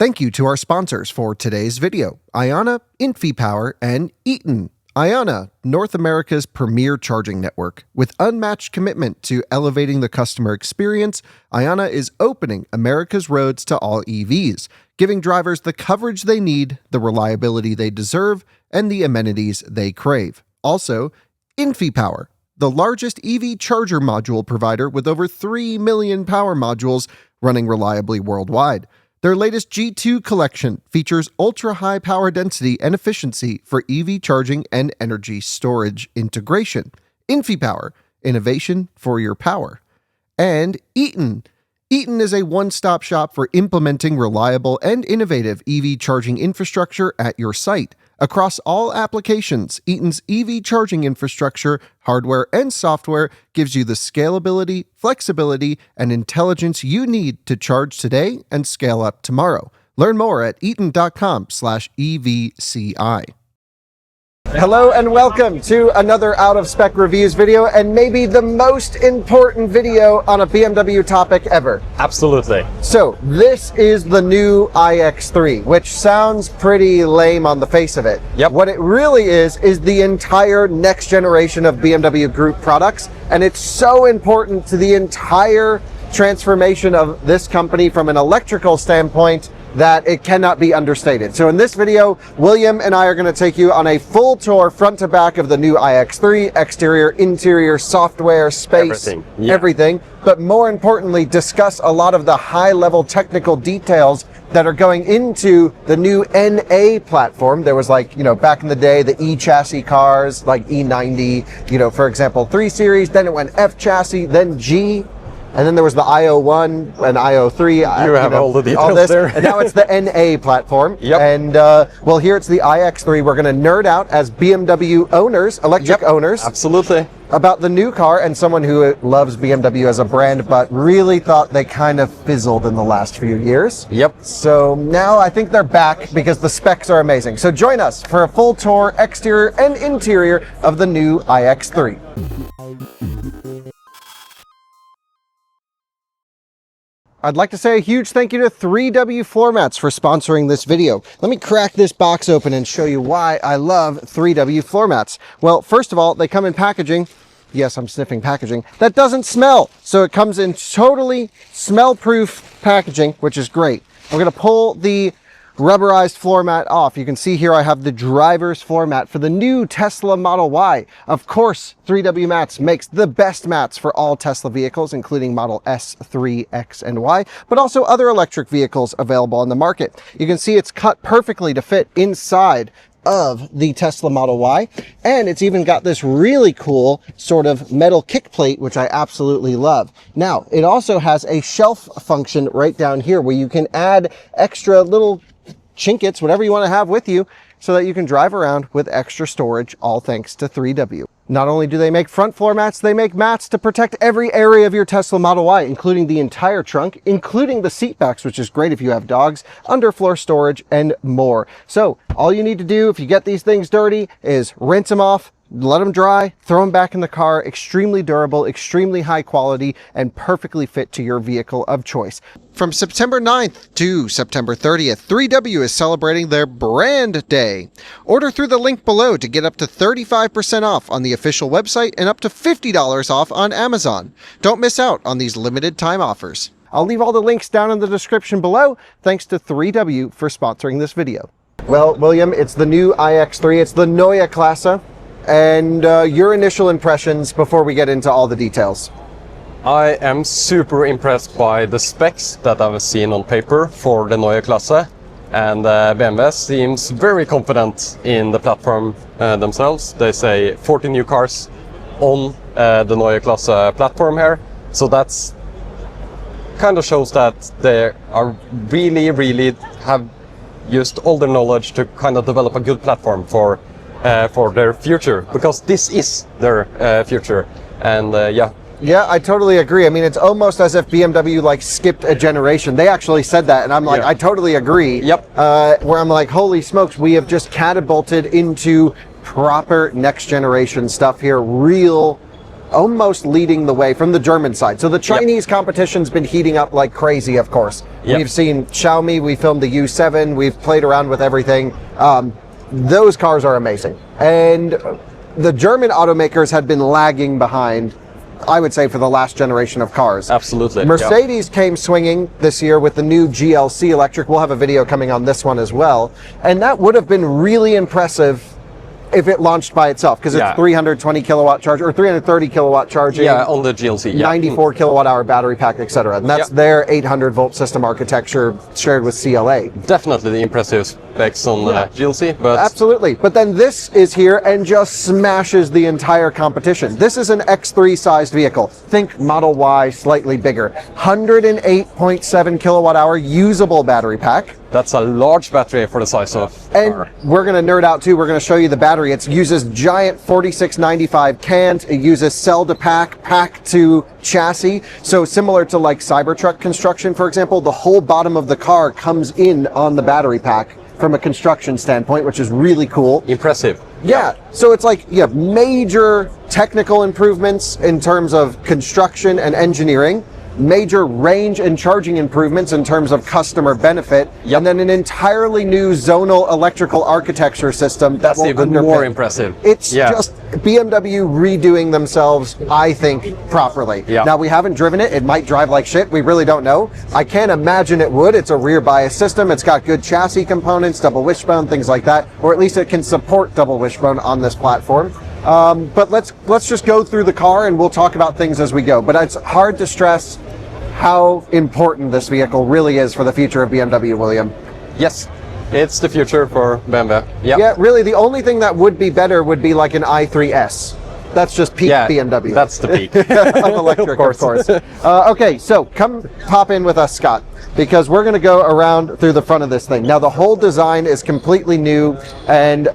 Thank you to our sponsors for today's video, Ionna, InfyPower, and Eaton. Ionna, North America's premier charging network. With unmatched commitment to elevating the customer experience, Ionna is opening America's roads to all EVs, giving drivers the coverage they need, the reliability they deserve, and the amenities they crave. Also, InfyPower, the largest EV charger module provider with over 3 million power modules running reliably worldwide. Their latest G2 collection features ultra-high power density and efficiency for EV charging and energy storage integration. InfyPower, innovation for your power. And Eaton. Eaton is a one-stop shop for implementing reliable and innovative EV charging infrastructure at your site. Across all applications, Eaton's EV charging infrastructure, hardware, and software gives you the scalability, flexibility, and intelligence you need to charge today and scale up tomorrow. Learn more at eaton.com/EVCI. Hello and welcome to another Out of Spec Reviews video, and maybe the most important video on a BMW topic ever. Absolutely. So this is the new iX3, which sounds pretty lame on the face of it. Yep. What it really is the entire next generation of BMW Group products, and it's so important to the entire transformation of this company from an electrical standpoint that it cannot be understated. So in this video, William and I are going to take you on a full tour front to back of the new iX3, exterior, interior, software, space, everything. But more importantly, discuss a lot of the high-level technical details that are going into the new NA platform. There was, like, you know, back in the day, the E chassis cars, like E90, you know, for example, 3 Series, then it went F chassis, then G, and then there was the IO1 and IO3. You have all the details all this, there. and now it's the NA platform. Yep. And well, here it's the iX3. We're going to nerd out as BMW owners, electric owners. Absolutely. About the new car, and someone who loves BMW as a brand, but really thought they kind of fizzled in the last few years. Yep. So now I think they're back because the specs are amazing. So join us for a full tour, exterior and interior, of the new iX3. I'd like to say a huge thank you to 3W Floor Mats for sponsoring this video. Let me crack this box open and show you why I love 3W Floor Mats. Well, first of all, they come in packaging. Yes, I'm sniffing packaging. That doesn't smell. So it comes in totally smell-proof packaging, which is great. We're going to pull the rubberized floor mat off. You can see here I have the driver's floor mat for the new Tesla Model Y. Of course, 3W Mats makes the best mats for all Tesla vehicles, including Model S, 3, X, and Y, but also other electric vehicles available on the market. You can see it's cut perfectly to fit inside of the Tesla Model Y, and it's even got this really cool sort of metal kick plate, which I absolutely love. Now, it also has a shelf function right down here where you can add extra little trinkets, whatever you want to have with you, so that you can drive around with extra storage, all thanks to 3W. Not only do they make front floor mats, they make mats to protect every area of your Tesla Model Y, including the entire trunk, including the seat backs, which is great if you have dogs, underfloor storage, and more. So all you need to do if you get these things dirty is rinse them off, let them dry, throw them back in the car. Extremely durable, extremely high quality, and perfectly fit to your vehicle of choice. From September 9th to September 30th, 3W is celebrating their Brand Day. Order through the link below to get up to 35% off on the official website and up to $50 off on Amazon. Don't miss out on these limited time offers. I'll leave all the links down in the description below. Thanks to 3W for sponsoring this video. Well, William, it's the new iX3. It's the Neue Klasse. And your initial impressions before we get into all the details. I am super impressed by the specs that I've seen on paper for the Neue Klasse, and BMW seems very confident in the platform themselves. They say 40 new cars on the Neue Klasse platform here, so that's kind of shows that they are really have used all their knowledge to kind of develop a good platform for their future, because this is their future. And Yeah, I totally agree. I mean, it's almost as if BMW like skipped a generation. They actually said that, and I'm like, I totally agree. Yep. Where I'm like, holy smokes, we have just catapulted into proper next generation stuff here. Real almost leading the way from the German side. So the Chinese competition's been heating up like crazy, of course. We've seen Xiaomi, we filmed the U7, we've played around with everything. Those cars are amazing. And the German automakers had been lagging behind, I would say, for the last generation of cars. Absolutely. Mercedes came swinging this year with the new GLC electric. We'll have a video coming on this one as well. And that would have been really impressive if it launched by itself, because it's 320 kilowatt charge or 330 kilowatt charging. Yeah, on the GLC. 94 kilowatt hour battery pack, etc. And that's their 800 volt system architecture shared with CLA. Definitely the impressive specs on the GLC, but absolutely. But then this is here and just smashes the entire competition. This is an X3 sized vehicle. Think Model Y, slightly bigger. 108.7 kilowatt hour usable battery pack. That's a large battery for the size of and car. We're going to nerd out too. We're going to show you the battery. It uses giant 4695 cans. It uses cell to pack to chassis. So similar to like Cybertruck construction, for example, the whole bottom of the car comes in on the battery pack from a construction standpoint, which is really cool. Impressive. Yeah. So it's like you have major technical improvements in terms of construction and engineering, major range and charging improvements in terms of customer benefit, and then an entirely new zonal electrical architecture system that's even more impressive. It's just BMW redoing themselves, I think, properly. Now, we haven't driven it. It might drive like shit. We really don't know. I can't imagine it would. It's a rear bias system. It's got good chassis components, double wishbone, things like that, or at least it can support double wishbone on this platform. But let's just go through the car and we'll talk about things as we go. But it's hard to stress how important this vehicle really is for the future of BMW, William. Yes, it's the future for BMW. Yeah, really, the only thing that would be better would be like an i3S. That's just peak BMW. That's the peak. Of electric, of course. Okay, so come pop in with us, Scott, because we're going to go around through the front of this thing. Now, the whole design is completely new, and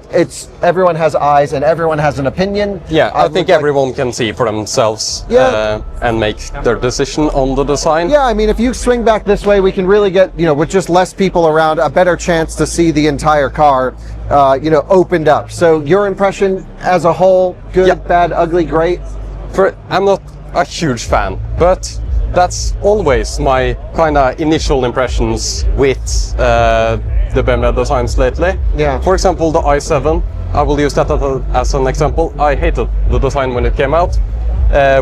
everyone has eyes and everyone has an opinion. Yeah, I think everyone can see for themselves and make their decision on the design. Yeah, I mean, if you swing back this way, we can really get, with just less people around, a better chance to see the entire car, opened up. So your impression as a whole, good, bad, ugly, great? I'm not a huge fan, but that's always my kind of initial impressions with the BMW designs lately. Yeah. For example, the i7, I will use that as an example. I hated the design when it came out.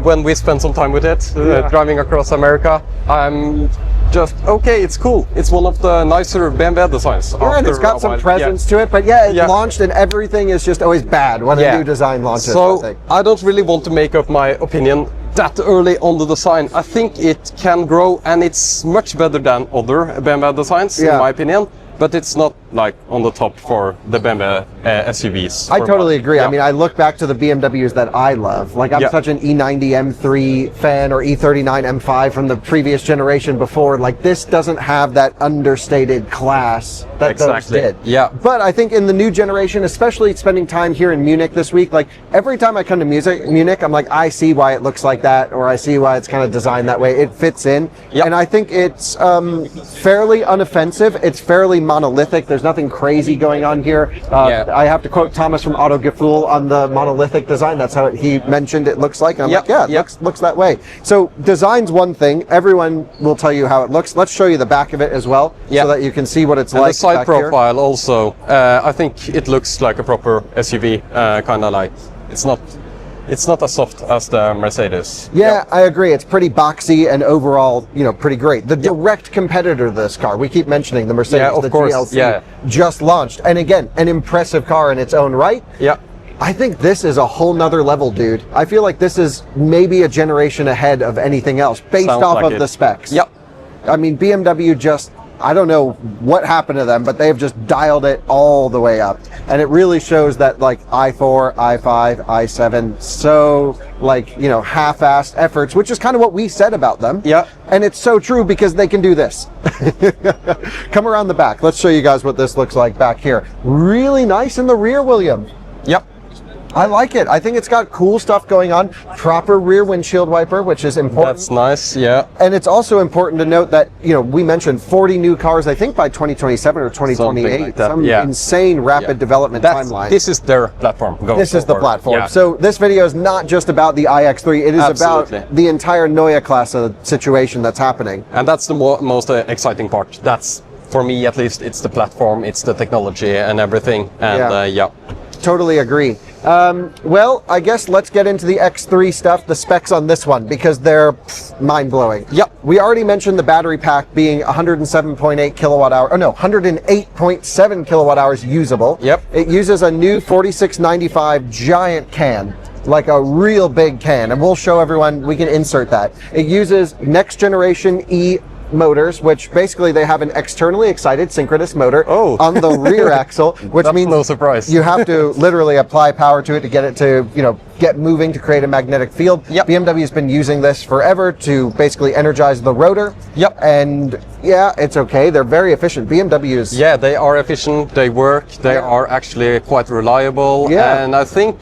When we spent some time with it, driving across America, I'm just, okay, it's cool. It's one of the nicer BMW designs. Yeah, and it's got some presence to it, but it launched and everything is just always bad when a new design launches. So I don't really want to make up my opinion that early on the design. I think it can grow and it's much better than other BMW designs, in my opinion. But it's not like on the top for the BMW SUVs. I totally agree. I mean, I look back to the BMWs that I love. Like, I'm such an E90 M3 fan, or E39 M5 from the previous generation before. Like, this doesn't have that understated class that those did. Yeah. But I think in the new generation, especially spending time here in Munich this week, like every time I come to Munich, I'm like, I see why it looks like that, or I see why it's kind of designed that way. It fits in. And I think it's fairly unoffensive. It's fairly monolithic. There's nothing crazy going on here. I have to quote Thomas from Auto Gefühl on the monolithic design. That's how he mentioned it looks like. And I'm like, it looks that way. So design's one thing. Everyone will tell you how it looks. Let's show you the back of it as well, so that you can see what it's like. The side profile also, I think it looks like a proper SUV, kind of like, it's not as soft as the Mercedes. Yeah, I agree. It's pretty boxy and overall, pretty great. The direct competitor to this car, we keep mentioning the Mercedes, the GLC, just launched. And again, an impressive car in its own right. Yeah. I think this is a whole nother level, dude. I feel like this is maybe a generation ahead of anything else based off of the specs. Yep. I mean, BMW just, I don't know what happened to them, but they've just dialed it all the way up. And it really shows that like i4, i5, i7, so like, half-assed efforts, which is kind of what we said about them. Yeah. And it's so true because they can do this. Come around the back. Let's show you guys what this looks like back here. Really nice in the rear, William. Yep. I like it. I think it's got cool stuff going on. Proper rear windshield wiper, which is important. That's nice, yeah. And it's also important to note that, you know, we mentioned 40 new cars, I think by 2027 or 2028. Like that. Some Yeah. insane rapid development timeline. This is their platform going This is the forward. platform. Yeah. So this video is not just about the iX3, it is Absolutely. about the entire Neue Klasse situation that's happening. And that's the most exciting part. That's, for me at least, it's the platform, it's the technology and everything. And yeah. Totally agree. Well, I guess let's get into the X3 stuff, the specs on this one, because they're mind-blowing. Yep. We already mentioned the battery pack being 107.8 kilowatt hour, oh no, 108.7 kilowatt hours usable. Yep. It uses a new 4695 giant can, like a real big can, and we'll show everyone, we can insert that. It uses next generation E motors, which basically they have an externally excited synchronous motor on the rear axle, which That's means no surprise. you have to literally apply power to it to get it to, you know, get moving, to create a magnetic field. Yep. BMW's been using this forever to basically energize the rotor. Yep. And yeah, it's okay. They're very efficient. BMW's. Yeah, they are efficient, they work, they are actually quite reliable. Yeah. And I think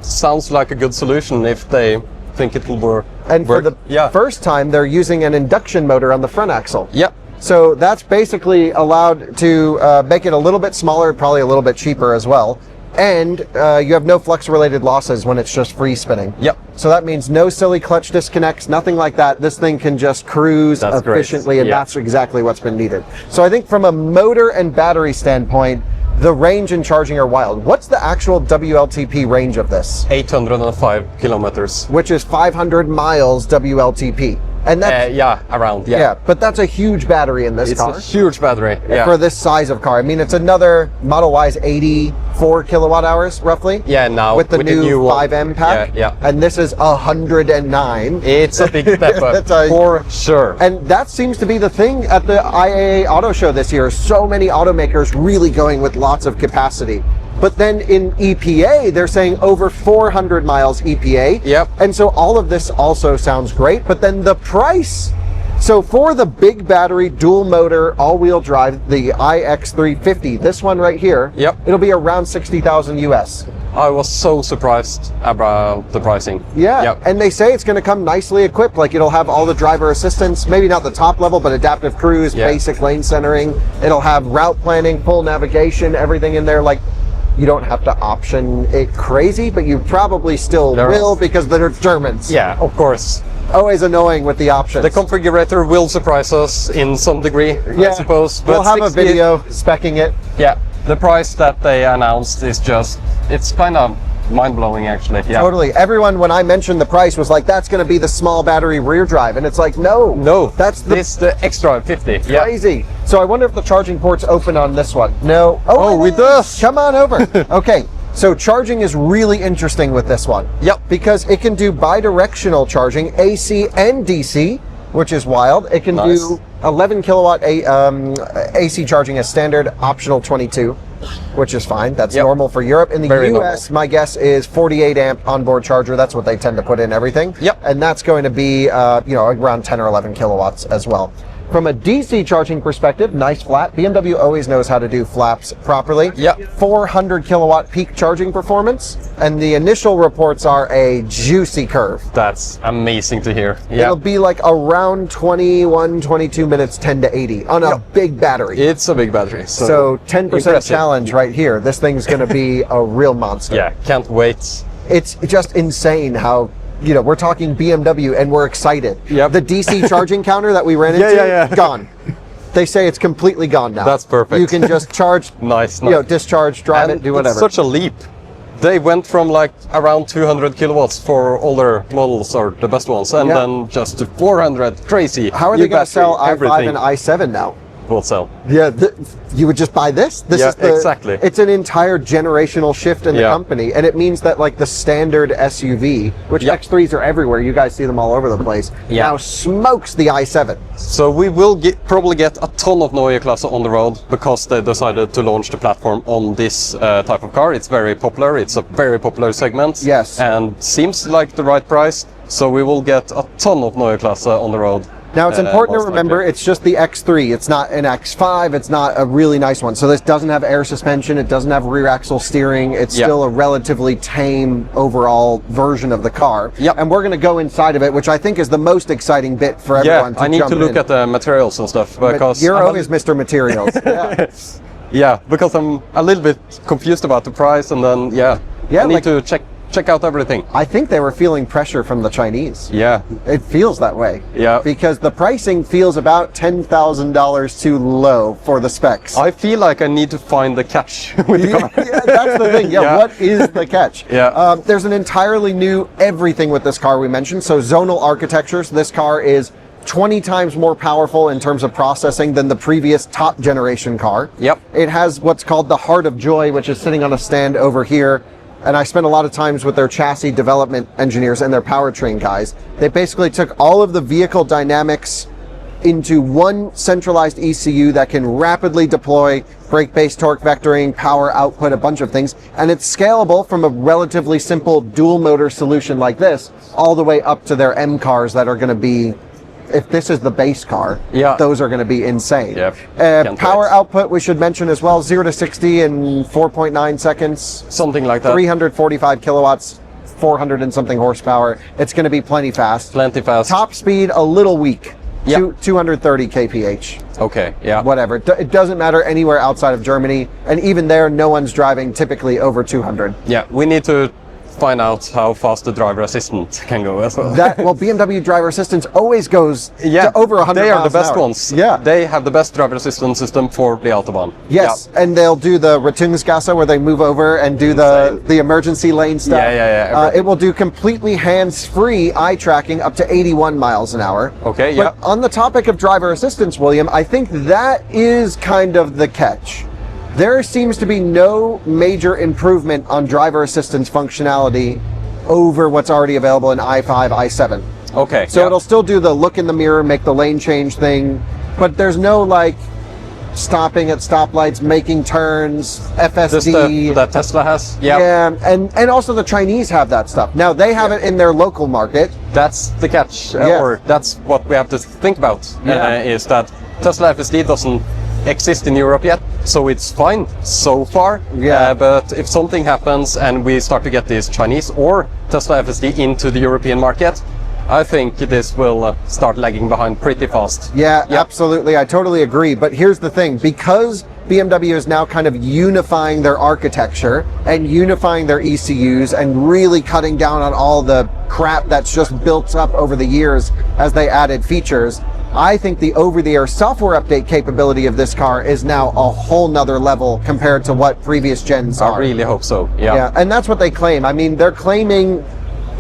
sounds like a good solution if they think it will work. And for the first time, they're using an induction motor on the front axle. Yep. So that's basically allowed to make it a little bit smaller, probably a little bit cheaper as well. And you have no flux-related losses when it's just free spinning. Yep. So that means no silly clutch disconnects, nothing like that. This thing can just cruise efficiently, and that's exactly what's been needed. So I think from a motor and battery standpoint, the range and charging are wild. What's the actual WLTP range of this? 805 kilometers. Which is 500 miles WLTP. And that's, around, yeah, but that's a huge battery in this car. It's a huge battery, for this size of car. I mean, it's another Model Y's 84 kilowatt hours, roughly. Yeah, now with the new 5M pack. Yeah. And this is 109. It's a big step up, for sure. And that seems to be the thing at the IAA Auto Show this year. So many automakers really going with lots of capacity. But then in EPA, they're saying over 400 miles EPA. Yep. And so all of this also sounds great, but then the price. So for the big battery, dual motor, all-wheel drive, the iX350, this one right here, it'll be around 60,000 US. I was so surprised about the pricing. Yeah, and they say it's going to come nicely equipped. Like, it'll have all the driver assistance, maybe not the top level, but adaptive cruise, basic lane centering. It'll have route planning, full navigation, everything in there. Like, you don't have to option it crazy, but you probably still will because they're Germans. Yeah, of course. Always annoying with the options. The configurator will surprise us in some degree, I suppose. But we'll have a video speccing it. Yeah, the price that they announced is just, it's kind of mind-blowing actually. Yeah. Totally. Everyone, when I mentioned the price, was like, that's going to be the small battery rear drive. And it's like, no, that's the iX3 50. Crazy. So I wonder if the charging port's open on this one. No. Oh, it does. Come on over. Okay. So charging is really interesting with this one. Yep. Because it can do bi-directional charging, AC and DC, which is wild. It can do 11 kilowatt AC charging as standard, optional 22, which is fine. That's normal for Europe. In the US, my guess is 48 amp onboard charger. That's what they tend to put in everything. Yep. And that's going to be, you know, around 10 or 11 kilowatts as well. From a DC charging perspective, nice flat. BMW always knows how to do flaps properly. Yep. 400 kilowatt peak charging performance, and the initial reports are a juicy curve. That's amazing to hear. It'll be like around 21, 22 minutes, 10 to 80 on a big battery. It's a big battery. So 10% challenge right here. This thing's going to be a real monster. Yeah, can't wait. It's just insane how, you know, we're talking BMW and we're excited. Yep. The DC charging counter that we ran into, gone. They say it's completely gone now. That's perfect. You can just charge, nice. You know, discharge, drive it, do whatever. It's such a leap. They went from like around 200 kilowatts for older models, or the best ones, and then just to 400. Crazy. How are they going to sell i5 and i7 now? Will sell. Yeah, you would just buy this? This is exactly. It's an entire generational shift in the company, and it means that like the standard SUV, which X3s are everywhere, you guys see them all over the place, now smokes the i7. So we will probably get a ton of Neue Klasse on the road because they decided to launch the platform on this type of car. It's very popular. It's a very popular segment. Yes. And seems like the right price. So we will get a ton of Neue Klasse on the road. Now it's important to most remember likely. it's just the X3. It's not an X5. It's not a really nice one. So this doesn't have air suspension. It doesn't have rear axle steering. It's Yeah. still a relatively tame overall version of the car. Yep. And we're going to go inside of it, which I think is the most exciting bit for everyone to I need jump to look in. at the materials and stuff because You're I'm always Mr. Materials. Yeah. yeah, because I'm a little bit confused about the price, and then Yeah, I need like- to check out everything. I think they were feeling pressure from the Chinese. Yeah, It feels that way. Yeah. Because the pricing feels about $10,000 too low for the specs. I feel like I need to find the catch with the car. Yeah, that's the thing. Yeah, Yeah. what is the catch? Yeah. There's an entirely new everything with this car we mentioned. So zonal architecture. So this car is 20 times more powerful in terms of processing than the previous top generation car. Yep. It has what's called the Heart of Joy, which is sitting on a stand over here. And I spent a lot of times with their chassis development engineers and their powertrain guys. They basically took all of the vehicle dynamics into one centralized ECU that can rapidly deploy brake-based torque vectoring, power output, a bunch of things. And it's scalable from a relatively simple dual motor solution like this all the way up to their M cars that are going to be, if this is the base car, Yeah. those are going to be insane. Yep. Can't Power wait. output, we should mention as well, 0 to 60 in 4.9 seconds. Something like that. 345 kilowatts, 400 and something horsepower. It's going to be plenty fast. Plenty fast. Top speed, a little weak. Yep. 230 kph. Okay, yeah. Whatever. It doesn't matter anywhere outside of Germany. And even there, no one's driving typically over 200. Yeah, we need to find out how fast the driver assistant can go as well. Well, BMW driver assistance always goes yeah, to over 100 they are miles the an best hour. ones. Yeah. They have the best driver assistance system for the Autobahn. Yes, and they'll do the Rettungsgasse where they move over and do the emergency lane stuff. Yeah, everything. It will do completely hands-free eye tracking up to 81 miles an hour. Okay, But yeah. on the topic of driver assistance, William, I think that is kind of the catch. There seems to be no major improvement on driver assistance functionality over what's already available in i5, i7. Okay. So yeah. it'll still do the look in the mirror, make the lane change thing, but there's no like stopping at stoplights, making turns, Just FSD. that Tesla has. Yeah. Yeah, and also the Chinese have that stuff. Now they have it in their local market. That's the catch, Yeah. or that's what we have to think about, Yeah. is that Tesla FSD doesn't exist in Europe yet, so it's fine so far. Yeah. But if something happens and we start to get this Chinese or Tesla FSD into the European market, I think this will start lagging behind pretty fast. Yeah, absolutely. I totally agree. But here's the thing, because BMW is now kind of unifying their architecture and unifying their ECUs and really cutting down on all the crap that's just built up over the years as they added features. I think the over-the-air software update capability of this car is now a whole nother level compared to what previous gens are. I really hope so. Yeah, and that's what they claim. I mean, they're claiming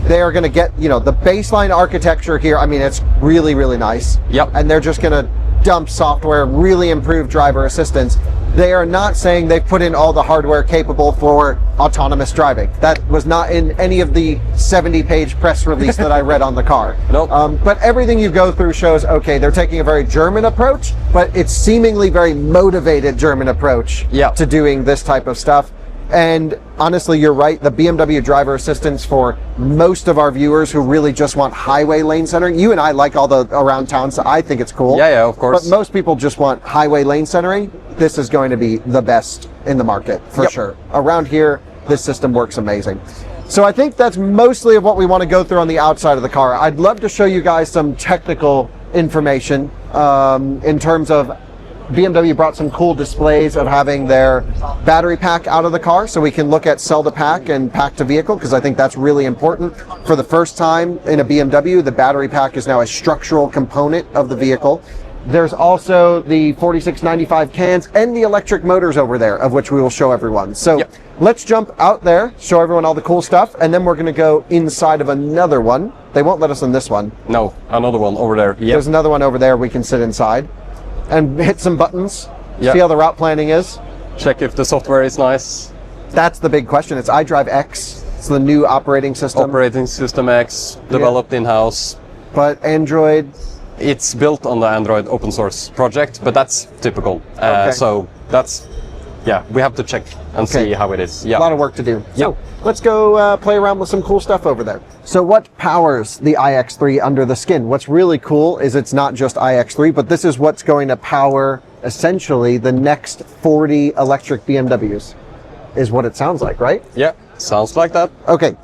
they are going to get, the baseline architecture here. I mean, it's really, really nice. Yep. And they're just going to dump software, really improve driver assistance. They are not saying they've put in all the hardware capable for autonomous driving. That was not in any of the 70-page press release that I read on the car. Nope. But everything you go through shows, okay, they're taking a very German approach, but it's seemingly very motivated German approach Yeah. to doing this type of stuff. And honestly, you're right. The BMW driver assistance for most of our viewers who really just want highway lane centering. You and I like all the around town, so I think it's cool. Yeah, of course. But most people just want highway lane centering. This is going to be the best in the market for Yep. sure. Around here, this system works amazing. So I think that's mostly of what we want to go through on the outside of the car. I'd love to show you guys some technical information in terms of BMW brought some cool displays of having their battery pack out of the car, so we can look at cell to pack and pack to vehicle, because I think that's really important. For the first time in a BMW, the battery pack is now a structural component of the vehicle. There's also the 4695 cans and the electric motors over there, of which we will show everyone. So Yep. let's jump out there, show everyone all the cool stuff, and then we're going to go inside of another one. They won't let us in this one. No, another one over there. Yep. There's another one over there we can sit inside and hit some buttons, Yeah. see how the route planning is. Check if the software is nice. That's the big question. It's iDrive X. It's the new operating system. Operating System X, developed in-house. But Android, It's built on the Android open source project, but that's typical. Okay. So that's yeah, we have to check and see how it is. Yeah. A lot of work to do. Yeah. So let's go play around with some cool stuff over there. So what powers the iX3 under the skin? What's really cool is it's not just iX3, but this is what's going to power essentially the next 40 electric BMWs, is what it sounds like, right? Yeah, sounds like that. Okay.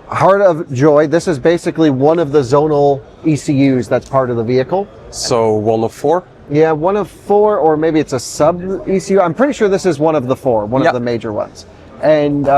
Heart of Joy, this is basically one of the zonal ECUs that's part of the vehicle. So 1 of 4? Yeah, 1 of 4, or maybe it's a sub ECU. I'm pretty sure this is 1 of the 4, one of the major ones. And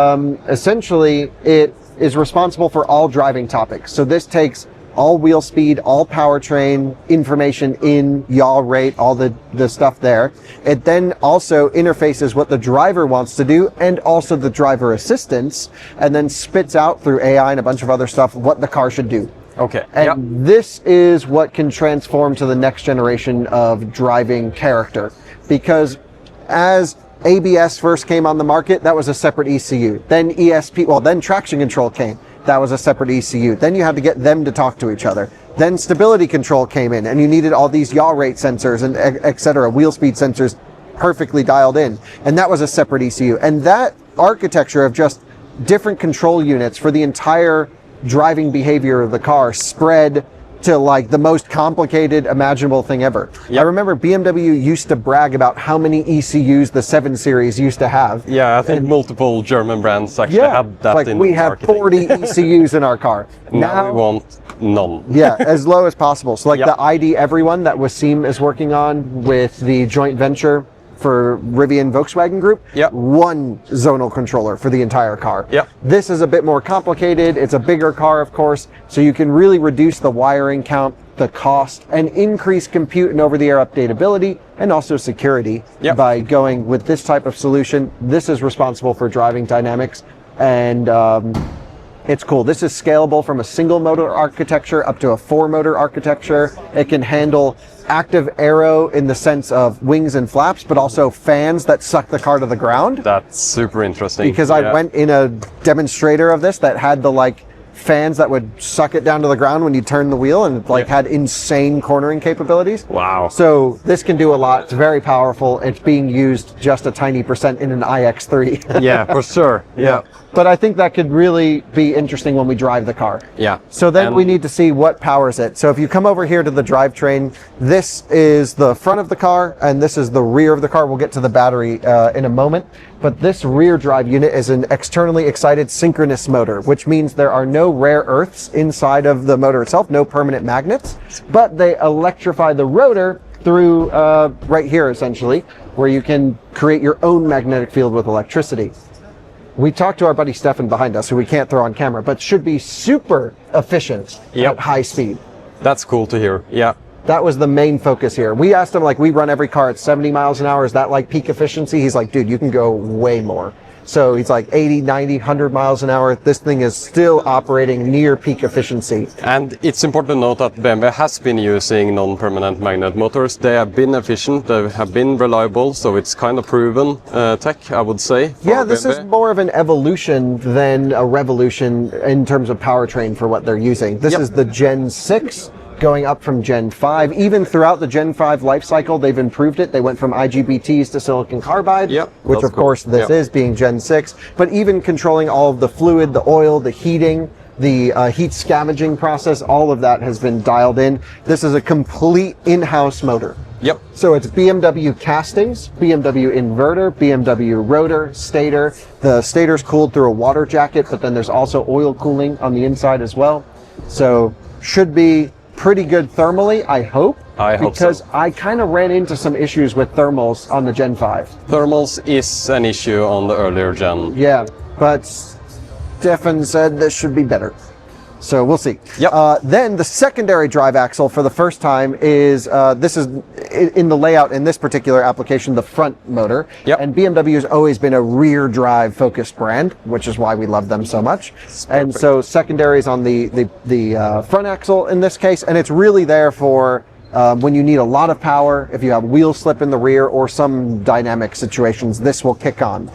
essentially, it is responsible for all driving topics. So this takes all wheel speed, all powertrain information in, yaw rate, all the stuff there. It then also interfaces what the driver wants to do and also the driver assistance, and then spits out through AI and a bunch of other stuff what the car should do. Okay. And this is what can transform to the next generation of driving character. Because as ABS first came on the market, that was a separate ECU. Then ESP, well, then traction control came. That was a separate ECU. Then you had to get them to talk to each other. Then stability control came in, and you needed all these yaw rate sensors and et cetera, wheel speed sensors perfectly dialed in. And that was a separate ECU. And that architecture of just different control units for the entire driving behavior of the car spread to like the most complicated imaginable thing ever. I remember BMW used to brag about how many ECUs the 7 Series used to have. Yeah, I think multiple German brands actually had that like in we have marketing. 40 ECUs in our car. Now we want none. Yeah, as low as possible. So like the ID Everyone that Wasim is working on with the joint venture for Rivian Volkswagen Group, one zonal controller for the entire car. This is a bit more complicated. It's a bigger car, of course, so you can really reduce the wiring count, the cost, and increase compute and over-the-air updatability, and also security by going with this type of solution. This is responsible for driving dynamics, and it's cool. This is scalable from a single motor architecture up to a 4-motor architecture. It can handle active aero in the sense of wings and flaps, but also fans that suck the car to the ground. That's super interesting. Because I went in a demonstrator of this that had the like fans that would suck it down to the ground when you turn the wheel, and like had insane cornering capabilities. Wow. So this can do a lot. It's very powerful. It's being used just a tiny % in an iX3. Yeah, for sure. Yeah. But I think that could really be interesting when we drive the car. Yeah. So then we need to see what powers it. So if you come over here to the drivetrain, this is the front of the car and this is the rear of the car. We'll get to the battery in a moment. But this rear drive unit is an externally excited synchronous motor, which means there are no rare earths inside of the motor itself, no permanent magnets, but they electrify the rotor through right here, essentially, where you can create your own magnetic field with electricity. We talked to our buddy Stefan behind us, who we can't throw on camera, but should be super efficient at high speed. That's cool to hear. Yeah. That was the main focus here. We asked him, like, we run every car at 70 miles an hour. Is that like peak efficiency? He's like, dude, you can go way more. So he's like 80, 90, 100 miles an hour. This thing is still operating near peak efficiency. And it's important to note that BMW has been using non-permanent magnet motors. They have been efficient, they have been reliable, so it's kind of proven tech, I would say. Yeah, this is more of an evolution than a revolution in terms of powertrain for what they're using. This is the Gen 6. Going up from Gen 5. Even throughout the Gen 5 life cycle, they've improved it. They went from IGBTs to silicon carbide, which of course this is, being Gen 6. But even controlling all of the fluid, the oil, the heating, the heat scavenging process, all of that has been dialed in. This is a complete in-house motor. So it's BMW castings, BMW inverter, BMW rotor, stator. The stator's cooled through a water jacket, but then there's also oil cooling on the inside as well. So should be pretty good thermally, I hope. I hope so. Because I kind of ran into some issues with thermals on the Gen 5. Thermals is an issue on the earlier gen. Yeah, but Stefan said this should be better. So we'll see. Then the secondary drive axle for the first time is, this is in the layout in this particular application, the front motor. And BMW has always been a rear drive focused brand, which is why we love them so much. And so secondary is on the front axle in this case, and it's really there for when you need a lot of power, if you have wheel slip in the rear or some dynamic situations, this will kick on.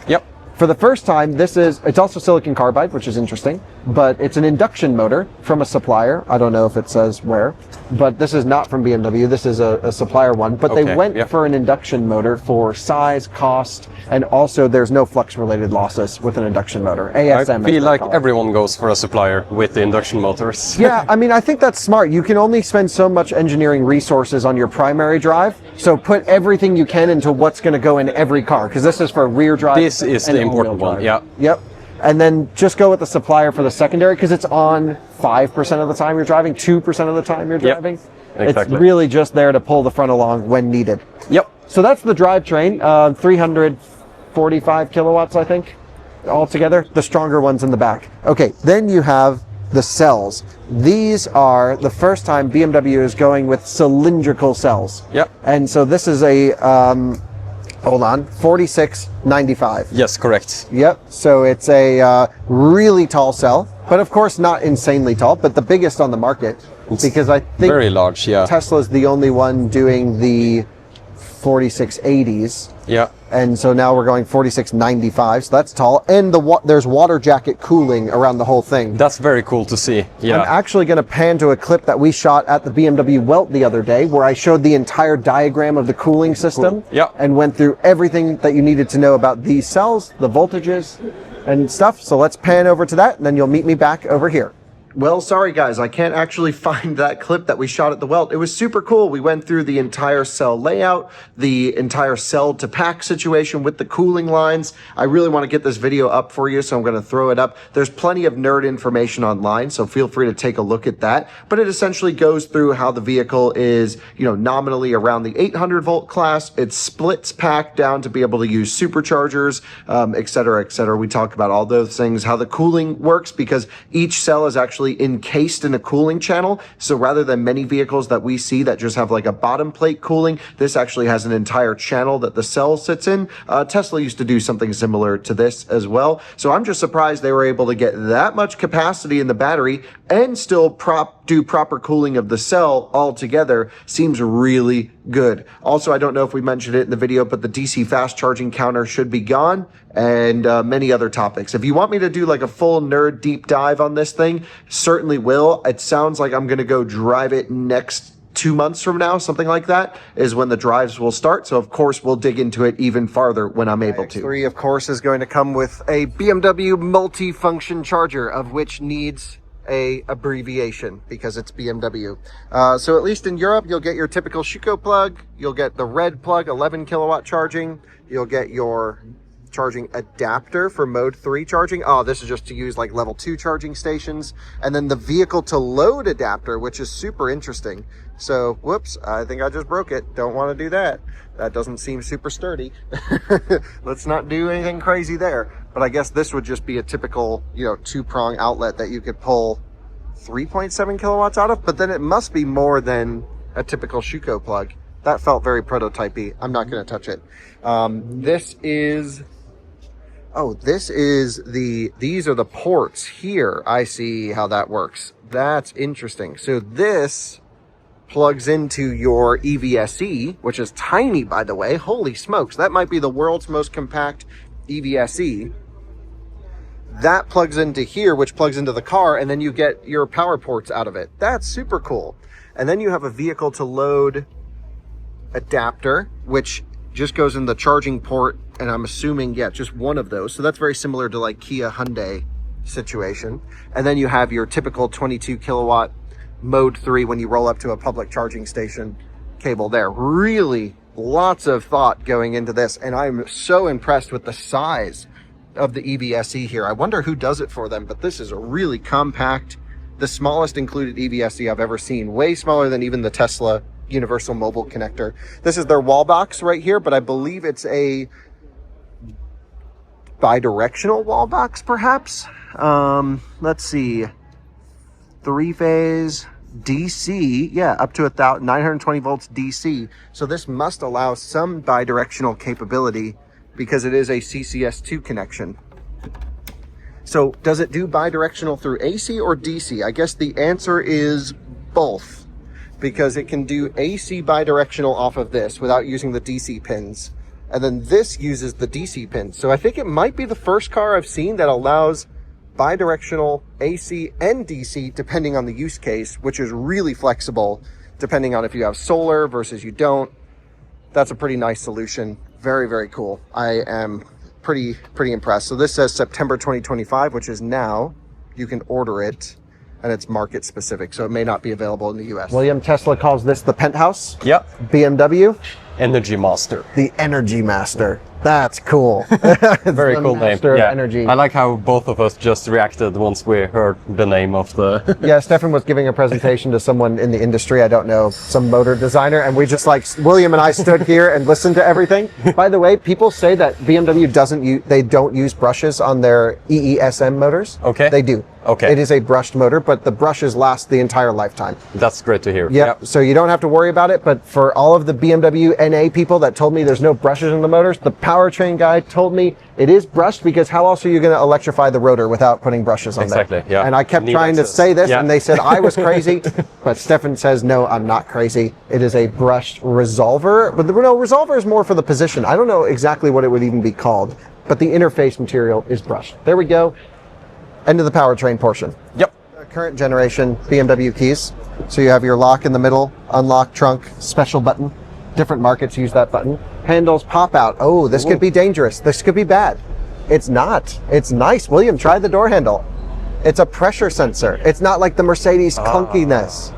For the first time, it's also silicon carbide, which is interesting, but it's an induction motor from a supplier. I don't know if it says where, but this is not from BMW. This is a supplier one, but they went for an induction motor for size, cost, and also there's no flux-related losses with an induction motor. ASM. I feel like everyone goes for a supplier with the induction motors. Yeah, I mean, I think that's smart. You can only spend so much engineering resources on your primary drive, so put everything you can into what's going to go in every car, because this is for rear drive. This is the important one, yeah. Yep. And then just go with the supplier for the secondary, because it's on 5% of the time you're driving, 2% of the time you're driving. Yep. Exactly. It's really just there to pull the front along when needed. Yep. So that's the drivetrain, 345 kilowatts, I think, altogether. The stronger ones in the back. Okay, then you have the cells. These are the first time BMW is going with cylindrical cells. Yep. And so this is a, hold on, 4695. Yes, correct. Yep, so it's a really tall cell, but of course not insanely tall, but the biggest on the market. It's because I think very large, yeah. Tesla's the only one doing the 4680s. Yeah. And so now we're going 4695, so that's tall. And there's water jacket cooling around the whole thing. That's very cool to see, yeah. I'm actually going to pan to a clip that we shot at the BMW Welt the other day, where I showed the entire diagram of the cooling system. Yeah. And went through everything that you needed to know about these cells, the voltages and stuff. So let's pan over to that, and then you'll meet me back over here. Well, sorry guys, I can't actually find that clip that we shot at the Welt. It was super cool. We went through the entire cell layout, the entire cell to pack situation with the cooling lines. I really want to get this video up for you, so I'm going to throw it up. There's plenty of nerd information online, so feel free to take a look at that. But it essentially goes through how the vehicle is, nominally around the 800 volt class. It splits pack down to be able to use superchargers, et cetera, et cetera. We talk about all those things, how the cooling works, because each cell is actually encased in a cooling channel. So rather than many vehicles that we see that just have like a bottom plate cooling, this actually has an entire channel that the cell sits in. Tesla used to do something similar to this as well. So I'm just surprised they were able to get that much capacity in the battery and still do proper cooling of the cell all together. Seems really good. Also, I don't know if we mentioned it in the video, but the DC fast charging counter should be gone, and many other topics. If you want me to do like a full nerd deep dive on this thing, certainly will. It sounds like I'm going to go drive it next 2 months from now, something like that, is when the drives will start. So of course we'll dig into it even farther when I'm able to. iX3 of course is going to come with a BMW multi-function charger, of which needs a abbreviation because it's BMW. So at least in Europe, you'll get your typical Schuko plug. You'll get the red plug, 11 kilowatt charging. You'll get your charging adapter for mode 3 charging. Oh, this is just to use like level 2 charging stations. And then the vehicle to load adapter, which is super interesting. So, whoops, I think I just broke it. Don't want to do that. That doesn't seem super sturdy. Let's not do anything crazy there. But I guess this would just be a typical, 2-prong outlet that you could pull 3.7 kilowatts out of, but then it must be more than a typical Schuko plug. That felt very prototypey. I'm not going to touch it. These are the ports here. I see how that works. That's interesting. So this plugs into your EVSE, which is tiny, by the way. Holy smokes. That might be the world's most compact EVSE. That plugs into here, which plugs into the car, and then you get your power ports out of it. That's super cool. And then you have a vehicle to load adapter, which just goes in the charging port, and I'm assuming, just one of those. So that's very similar to like Kia Hyundai situation. And then you have your typical 22 kilowatt mode 3 when you roll up to a public charging station cable there. Really lots of thought going into this, and I'm so impressed with the size of the EVSE here. I wonder who does it for them, but this is a really compact, the smallest included EVSE I've ever seen, way smaller than even the Tesla universal mobile connector. This is their wall box right here, but I believe it's a bi-directional wall box, perhaps. Let's see, 3-phase DC, up to 920 volts DC. So this must allow some bi-directional capability because it is a CCS2 connection. So does it do bi-directional through AC or DC? I guess the answer is both, because it can do AC bi-directional off of this without using the DC pins. And then this uses the DC pin. So I think it might be the first car I've seen that allows bidirectional AC and DC depending on the use case, which is really flexible depending on if you have solar versus you don't. That's a pretty nice solution. Very, very cool. I am pretty impressed. So this says September 2025, which is now. You can order it, and it's market specific, so it may not be available in the US. William, Tesla calls this the penthouse. Yep. BMW, Energy Master. the Energy Master. That's cool. Very The cool name. Master of Yeah. Energy. I like how both of us just reacted once we heard the name of the. Yeah, Stefan was giving a presentation to someone in the industry, I don't know, some motor designer, and we just like, William and I stood here and listened to everything. By the way, people say that BMW don't use brushes on their EESM motors. Okay. They do. Okay. It is a brushed motor, but the brushes last the entire lifetime. That's great to hear. Yep. So you don't have to worry about it, but for all of the BMW NA people that told me there's no brushes in the motors, the Powertrain guy told me it is brushed because how else are you going to electrify the rotor without putting brushes on there? Exactly, yeah. And I kept Need trying to access. say this, Yeah. and they said I was crazy, but Stefan says, no, I'm not crazy. It is a brushed resolver, but no, resolver is more for the position. I don't know exactly what it would even be called, but the interface material is brushed. There we go. End of the Powertrain portion. Yep. Current generation BMW keys. So you have your lock in the middle, unlock trunk, special button. Different markets use that button. Handles pop out. Oh, this could be dangerous. This could be bad. It's not. It's nice. William, try the door handle. It's a pressure sensor. It's not like the Mercedes clunkiness.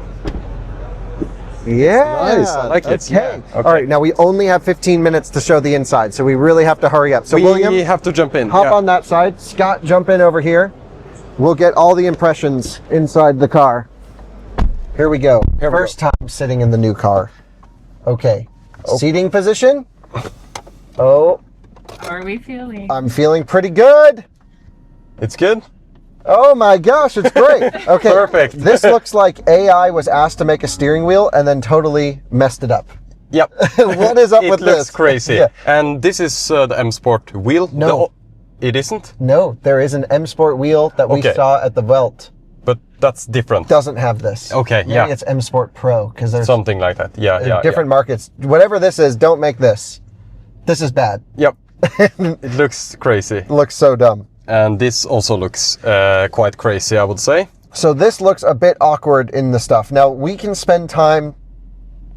Yeah. Nice. I like it. Okay. Yeah. Okay. All right. Now we only have 15 minutes to show the inside, so we really have to hurry up. So We William, have to jump in. hop Yeah. on that side. Scott, jump in over here. We'll get all the impressions inside the car. Here we go. Here we First time sitting in the new car. Okay. Seating position. Oh, How are we feeling? I'm feeling pretty good. It's good. Oh my gosh, it's great. Okay. Perfect. This looks like AI was asked to make a steering wheel and then totally messed it up. Yep. What is up it with looks this? crazy. Yeah. And this is the M Sport wheel. No. It isn't. No, there is an M Sport wheel that we Okay. saw at the Welt. But that's different. Doesn't have this. Okay, Maybe yeah. it's M Sport Pro because there's Something like that. Yeah. different markets. Whatever this is, don't make this. This is bad. Yep. It looks crazy. Looks so dumb. And this also looks quite crazy, I would say. So this looks a bit awkward in the stuff. Now we can spend time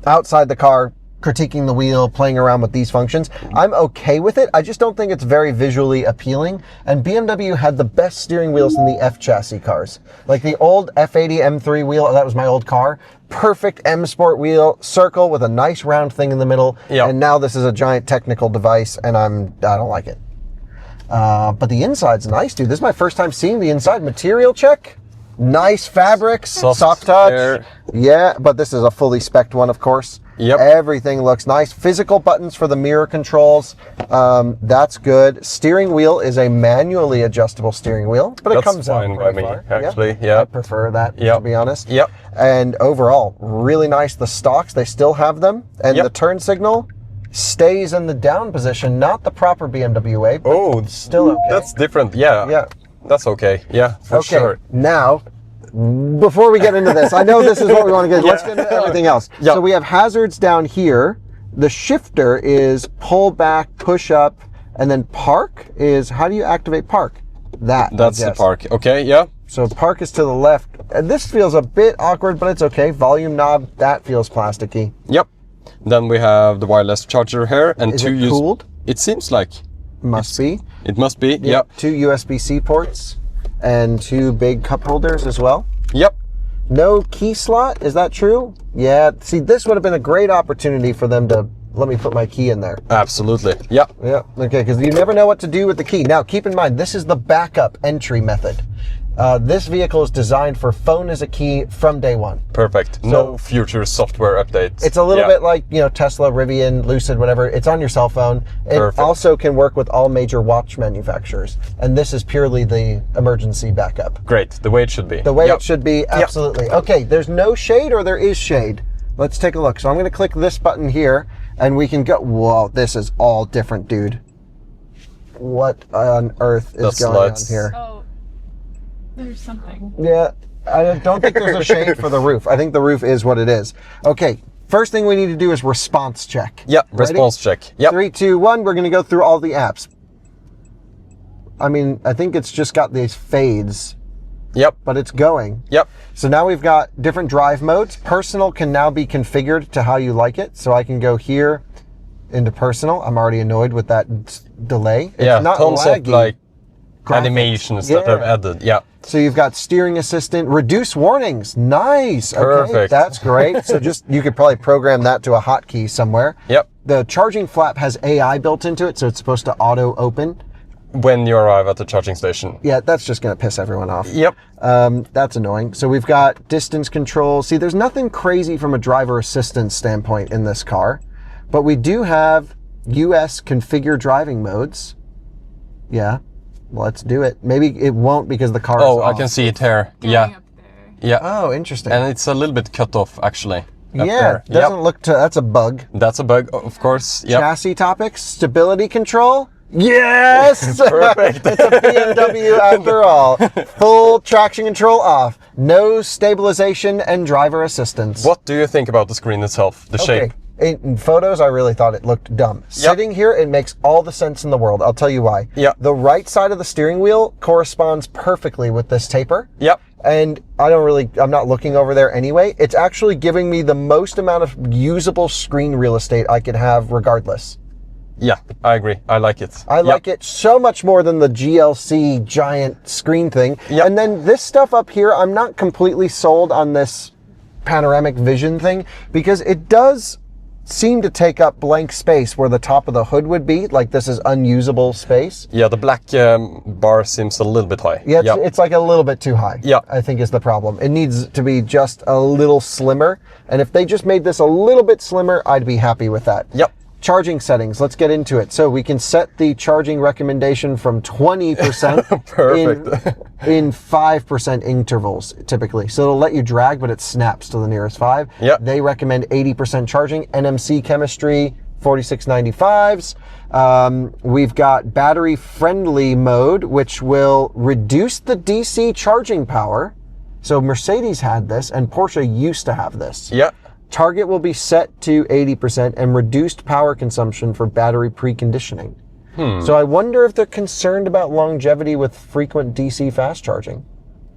outside the car critiquing the wheel, playing around with these functions. I'm okay with it. I just don't think it's very visually appealing. And BMW had the best steering wheels in the F chassis cars. Like the old F80 M3 wheel, that was my old car. Perfect M Sport wheel, circle with a nice round thing in the middle. Yep. And now this is a giant technical device and I don't like it. But the inside's nice, dude. This is my first time seeing the inside. Material check. Nice fabrics, soft touch. air. Yeah, but this is a fully spec'd one, of course. Yep. Everything looks nice. Physical buttons for the mirror controls. That's good. Steering wheel is a manually adjustable steering wheel, but it That's comes fine out by pretty me, far. actually. I Yeah. prefer that, to Yep. be honest. Yep. And overall, really nice. The stalks, they still have them. And Yep. the turn signal stays in the down position, not the proper BMW way, but Oh, still okay. that's different. Yeah. Yeah. That's okay. Yeah, for Okay, sure. now, before we get into this, I know this is what we want to get. Let's get into everything else. Yeah. So we have hazards down here. The shifter is pull back, push up, and then park is, how do you activate park? That. I That's the guess. park. Okay, yeah. So park is to the left. And this feels a bit awkward, but it's okay. Volume knob, that feels plasticky. Yep. Then we have the wireless charger here and Is two it cooled? It seems like Must be. it must be. Yep. Two USB-C ports and two big cup holders as well. Yep. No key slot, is that true? Yeah, see, this would have been a great opportunity for them to let me put my key in there. Absolutely. Yeah. Yeah, okay, because you never know what to do with the key. Now, keep in mind, this is the backup entry method. This vehicle is designed for phone as a key from day one. Perfect. No future software updates. It's a little Yeah. bit like, Tesla, Rivian, Lucid, whatever. It's on your cell phone. It Perfect. also can work with all major watch manufacturers. And this is purely the emergency backup. Great. The way it should be. The way Yep. it should be, absolutely. Okay, there's no shade or there is shade. Let's take a look. So I'm going to click this button here and we can go. Whoa, this is all different, dude. What on earth is That's going on lights. here? Oh, there's something. Yeah, I don't think there's a shade for the roof. I think the roof is what it is. Okay, First thing we need to do is response check. Yeah, response check. Yep. 3, 2, 1. We're going to go through all the apps. I mean, I think it's just got these fades. Yep. But it's going. Yep. So now we've got different drive modes. Personal can now be configured to how you like it. So I can go here into personal. I'm already annoyed with that delay. It's not tons laggy. of like graphics. Animations that are added. Yeah. So you've got steering assistant, reduce warnings. Nice. Perfect. Okay, that's great. So just, you could probably program that to a hotkey somewhere. Yep. The charging flap has AI built into it, so it's supposed to auto open. When you arrive at the charging station. Yeah, that's just going to piss everyone off. Yep. That's annoying. So we've got distance control. See, there's nothing crazy from a driver assistance standpoint in this car, but we do have US configure driving modes. Yeah. Let's do it. Maybe it won't because the car is off. I can see it here. Going Yeah. up there. Yeah. Oh, interesting. And it's a little bit cut off, actually. Up Yeah, there. doesn't look to, that's a bug. That's a bug, of course. Yep. Chassis topics, stability control. Yes! Perfect. It's a BMW after all. Full traction control off. No stabilization and driver assistance. What do you think about the screen itself? The shape? In photos, I really thought it looked dumb. Sitting here, it makes all the sense in the world. I'll tell you why. Yep. The right side of the steering wheel corresponds perfectly with this taper. Yep. And I'm not looking over there anyway. It's actually giving me the most amount of usable screen real estate I could have regardless. Yeah, I agree. I like it. I like it so much more than the GLC giant screen thing. Yep. And then this stuff up here, I'm not completely sold on this panoramic vision thing because it does seem to take up blank space where the top of the hood would be. Like this is unusable space. Yeah, the black bar seems a little bit high. Yeah, it's like a little bit too high. Yeah. I think is the problem. It needs to be just a little slimmer. And if they just made this a little bit slimmer, I'd be happy with that. Yep. Charging settings, let's get into it. So we can set the charging recommendation from 20% in 5% intervals typically. So it'll let you drag, but it snaps to the nearest 5. Yep. They recommend 80% charging, NMC chemistry, 4695s. We've got battery friendly mode, which will reduce the DC charging power. So Mercedes had this and Porsche used to have this. Yeah. Target will be set to 80% and reduced power consumption for battery preconditioning. So I wonder if they're concerned about longevity with frequent DC fast charging.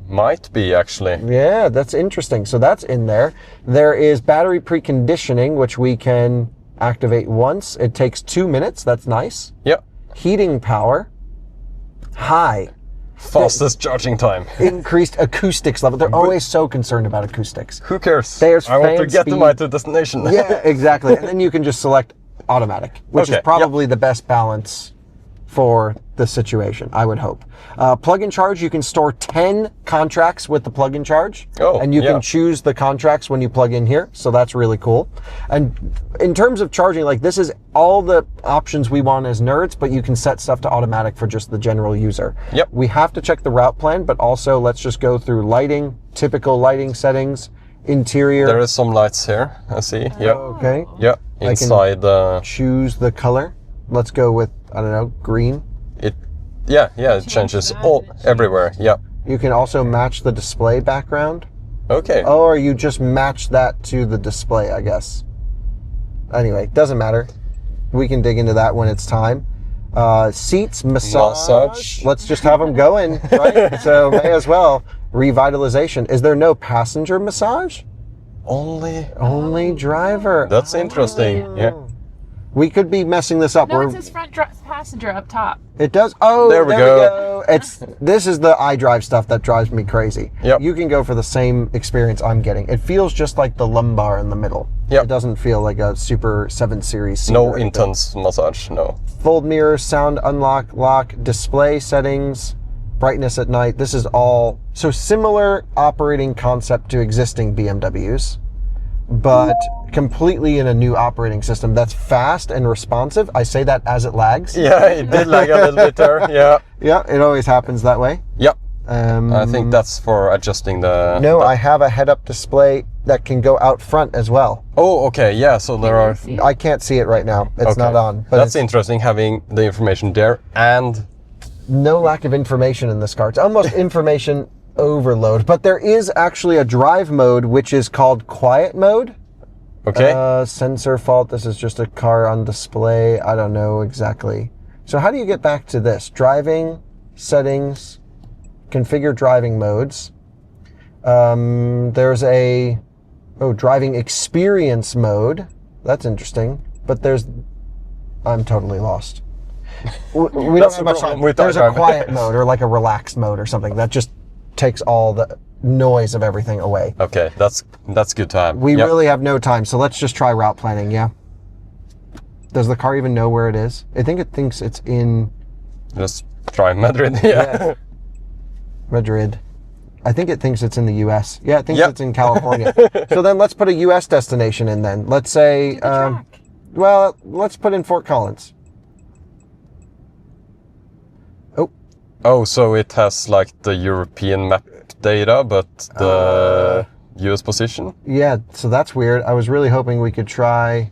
Might be, actually. Yeah, that's interesting. So that's in there. There is battery preconditioning, which we can activate once. It takes 2 minutes. That's nice. Yep. Heating power. High. Fastest charging time. Increased acoustics level. They're always so concerned about acoustics. Who cares? There's I want to fan get to speed. my destination. Yeah, exactly. And then you can just select automatic, which is probably the best balance for the situation, I would hope. Plug and charge, you can store 10 contracts with the plug and charge. Oh, and you yeah. can choose the contracts when you plug in here. So that's really cool. And in terms of charging, like this is all the options we want as nerds, but you can set stuff to automatic for just the general user. Yep. We have to check the route plan, but also let's just go through lighting, typical lighting settings, interior. There is some lights here, I see. Yep. Okay. Yep. Inside the... Choose the color. Let's go with, I don't know, green. It changes everywhere. Yeah. You can also match the display background. Okay. Or you just match that to the display, I guess. Anyway, doesn't matter. We can dig into that when it's time. Seats, massage. Let's just have them going, right? So may as well. Revitalization. Is there no passenger massage? Only driver. That's interesting. Yeah. We could be messing this up. No, it says front passenger up top. It does. Oh, there we go. This is the iDrive stuff that drives me crazy. Yep. You can go for the same experience I'm getting. It feels just like the lumbar in the middle. Yep. It doesn't feel like a Super 7 Series seat. No intense massage, no. Fold mirrors, sound unlock, lock, display settings, brightness at night. This is all so similar operating concept to existing BMWs, but completely in a new operating system that's fast and responsive. I say that as it lags. Yeah, it did lag a little bit there. Yeah. Yeah, it always happens that way. Yep. I think that's for adjusting the... No, I have a head-up display that can go out front as well. Oh, okay. Yeah, so there are... I can't see it right now. It's Okay. not on. But That's interesting, having the information there and... no lack of information in this car. It's almost information overload. But there is actually a drive mode which is called quiet mode. Okay. Sensor fault. This is just a car on display. I don't know exactly. So how do you get back to this? Driving, settings, configure driving modes. There's a driving experience mode. That's interesting. But I'm totally lost. We don't have much time. There's a quiet mode or like a relaxed mode or something that just takes all the noise of everything away. Okay, that's good to have. We really have no time, so let's just try route planning, yeah? Does the car even know where it is? I think it thinks it's in... Let's try Madrid, yeah. Madrid. I think it thinks it's in the US. Yeah, it thinks it's in California. So then let's put a US destination in then. Let's say, well, let's put in Fort Collins. Oh, so it has like the European map data, but the US position? Yeah, so that's weird. I was really hoping we could try...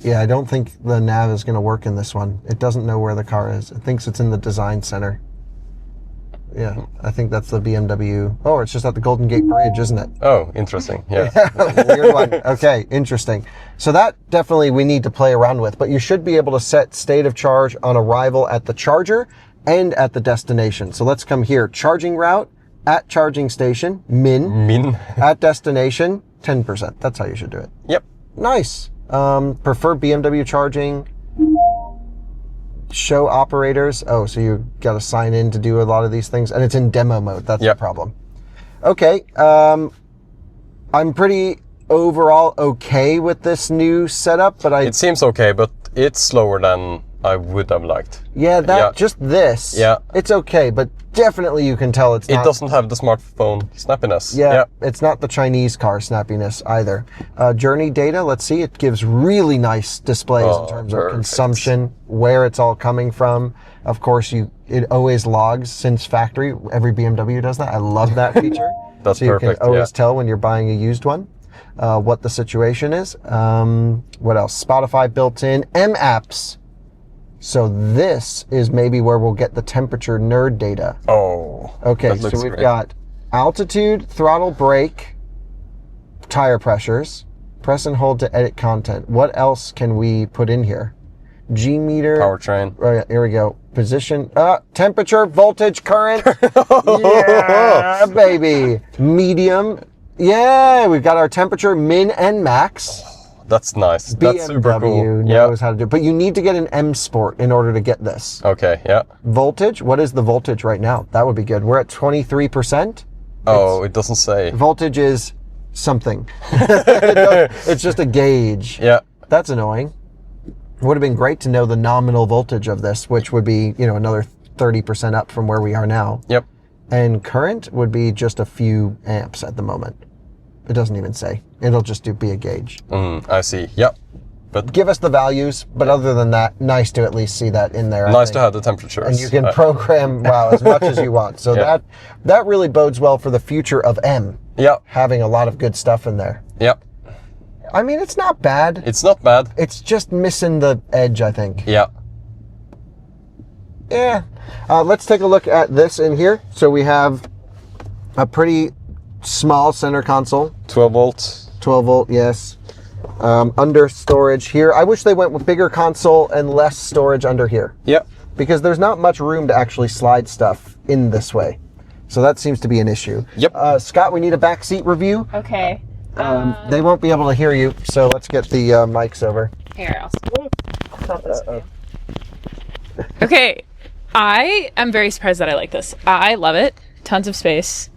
Yeah, I don't think the nav is going to work in this one. It doesn't know where the car is. It thinks it's in the design center. Yeah, I think that's the BMW. Oh, it's just at the Golden Gate Bridge, isn't it? Oh, interesting. Yeah. Weird one. Okay, interesting. So that definitely we need to play around with, but you should be able to set state of charge on arrival at the charger and at the destination. So let's come here. Charging route at charging station, min. At destination, 10%. That's how you should do it. Yep. Nice. Prefer BMW charging. Show operators. Oh, so you got to sign in to do a lot of these things, and it's in demo mode. That's the problem. Okay. I'm pretty overall okay with this new setup, but it seems okay, but it's slower than I would have liked. Yeah, just this. Yeah. It's okay, but definitely you can tell it's not... It doesn't have the smartphone snappiness. Yeah, it's not the Chinese car snappiness either. Journey data, let's see, it gives really nice displays in terms of consumption, where it's all coming from. Of course, it always logs since factory. Every BMW does that. I love that feature. That's so you perfect, can always tell when you're buying a used one what the situation is. What else? Spotify built in. M-Apps. So this is maybe where we'll get the temperature nerd data. Oh. Okay, so we've got altitude, throttle, brake, tire pressures, press and hold to edit content. What else can we put in here? G meter. Powertrain. Oh yeah, here we go. Position, temperature, voltage, current. Yeah, baby. Medium. Yeah, we've got our temperature, min and max. That's nice. That's super cool. BMW knows how to do it. But you need to get an M Sport in order to get this. Okay, yeah. Voltage, what is the voltage right now? That would be good. We're at 23%. Oh, it doesn't say. Voltage is something. It's just a gauge. Yeah. That's annoying. Would have been great to know the nominal voltage of this, which would be, another 30% up from where we are now. Yep. And current would be just a few amps at the moment. It doesn't even say. It'll just be a gauge. I see. Yep. But give us the values, but other than that, nice to at least see that in there. Nice to have the temperatures. And you can program, as much as you want. So that really bodes well for the future of M. Yep. Having a lot of good stuff in there. Yep. I mean, it's not bad. It's not bad. It's just missing the edge, I think. Yeah. Yeah. Let's take a look at this in here. So we have a pretty small center console. 12 volts. 12 volt, yes. Under storage here. I wish they went with bigger console and less storage under here. Yep. Because there's not much room to actually slide stuff in this way. So that seems to be an issue. Yep. Scott, we need a backseat review. Okay. They won't be able to hear you, so let's get the mics over. Here, I'll stop this for you. Okay. I am very surprised that I like this. I love it. Tons of space.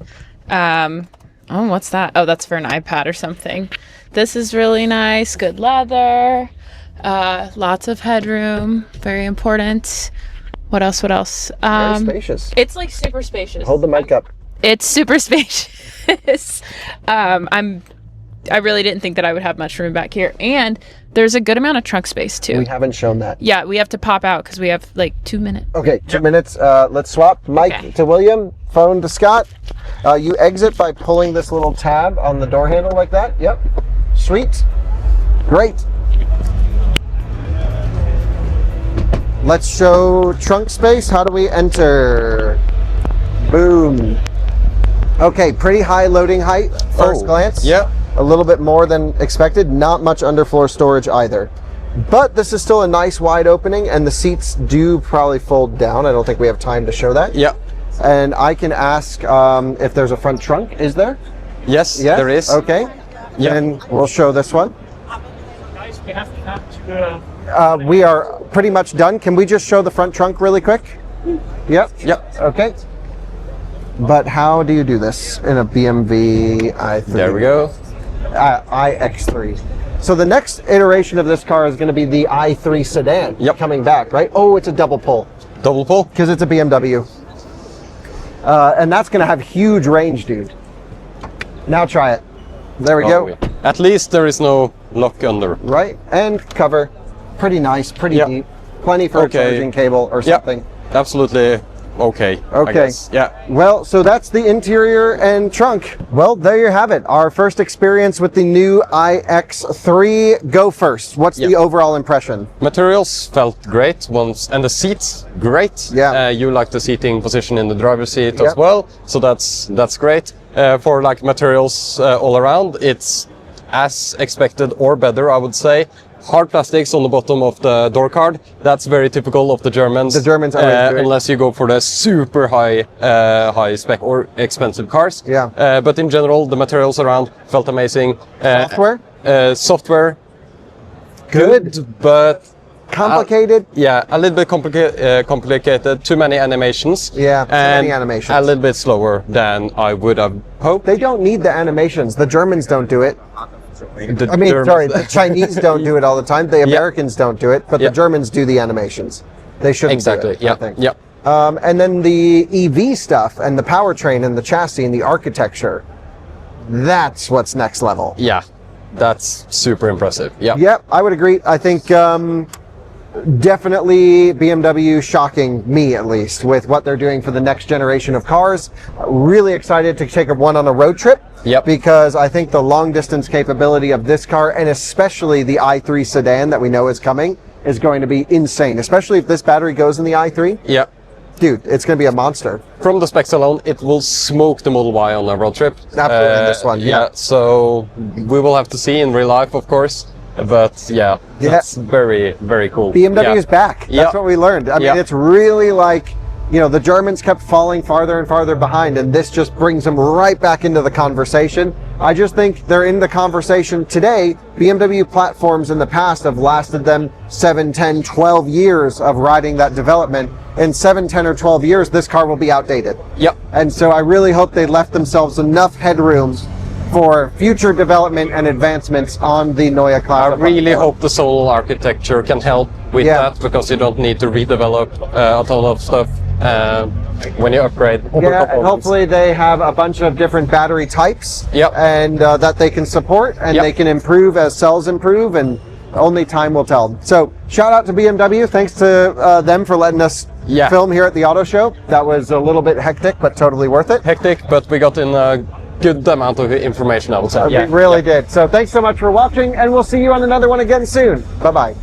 Oh, what's that? Oh, that's for an iPad or something. This is really nice. Good leather. Lots of headroom. Very important. What else? Very spacious. It's like super spacious. Hold the mic up. It's super spacious. I really didn't think that I would have much room back here. And there's a good amount of trunk space too. We haven't shown that. Yeah, we have to pop out because we have like 2 minutes. Okay, 2 minutes. Let's swap. Mic to William, phone to Scott. You exit by pulling this little tab on the door handle like that. Yep. Sweet. Great. Let's show trunk space. How do we enter? Boom. Okay, pretty high loading height, first glance. Yep. a little bit more than expected. Not much underfloor storage either. But this is still a nice wide opening, and the seats do probably fold down. I don't think we have time to show that. Yeah. And I can ask if there's a front trunk. Is there? Yes, there is. Okay. Yeah. And we'll show this one. Guys, we have to We are pretty much done. Can we just show the front trunk really quick? Yep. Yep. Okay. But how do you do this in a BMW i3? There we go. iX3. So the next iteration of this car is going to be the i3 sedan. Yep. Coming back, right? Oh, it's a double pull Double pull. because it's a BMW. And that's going to have huge range, dude. Now try it. There we go. At least there is no lock under. Right? And cover. Pretty nice, pretty Yep. deep. Plenty for a charging cable or something. Yep. Absolutely okay. I Okay. guess. Yeah. Well, so that's the interior and trunk. Well, there you have it. Our first experience with the new iX3. Go first. What's the overall impression? Materials felt great once, and the seats great. Yeah. You like the seating position in the driver's seat Yep. as well, so that's great. For like materials all around, it's as expected or better, I would say. Hard plastics on the bottom of the door card. That's very typical of the Germans. The Germans always do it. unless you go for the super high spec or expensive cars. Yeah. But in general, the materials around felt amazing. Software? Software. Good. But Complicated? yeah, a little bit complicated. Too many animations. Yeah, too and many animations. A little bit slower than I would have hoped. They don't need the animations. The Germans don't do it. The Sorry, the Chinese don't do it all the time. The Americans don't do it, but the Germans do the animations. They shouldn't Exactly. do it, I Yeah. think. Yeah. And then the EV stuff and the powertrain and the chassis and the architecture, that's what's next level. Yeah. That's super impressive. Yeah. Yep, I would agree. I think definitely BMW shocking me, at least, with what they're doing for the next generation of cars. Really excited to take one on a road trip. Yep. Because I think the long distance capability of this car, and especially the i3 sedan that we know is coming, is going to be insane. Especially if this battery goes in the i3. Yeah. Dude, it's going to be a monster. From the specs alone, it will smoke the Model Y on a road trip. Absolutely, this one. Yeah. So we will have to see in real life, of course. But yeah, that's very, very cool. BMW is back. That's Yeah. what we learned. I mean, it's really like, you know, the Germans kept falling farther and farther behind, and this just brings them right back into the conversation. I just think they're in the conversation today. BMW platforms in the past have lasted them 7, 10, 12 years of riding that development. In 7, 10, or 12 years, this car will be outdated. Yep. And so I really hope they left themselves enough headroom for future development and advancements on the Neue Klasse. I really hope the Zonal architecture can help with that, because you don't need to redevelop a ton of stuff when you upgrade. Yeah, and hopefully they have a bunch of different battery types, and that they can support, and they can improve as cells improve, and only time will tell. So shout out to BMW. Thanks to them for letting us film here at the auto show. That was a little bit hectic, but totally worth it. Hectic, but we got in a good amount of information, I would say. We really did. So thanks so much for watching, and we'll see you on another one again soon. Bye-bye.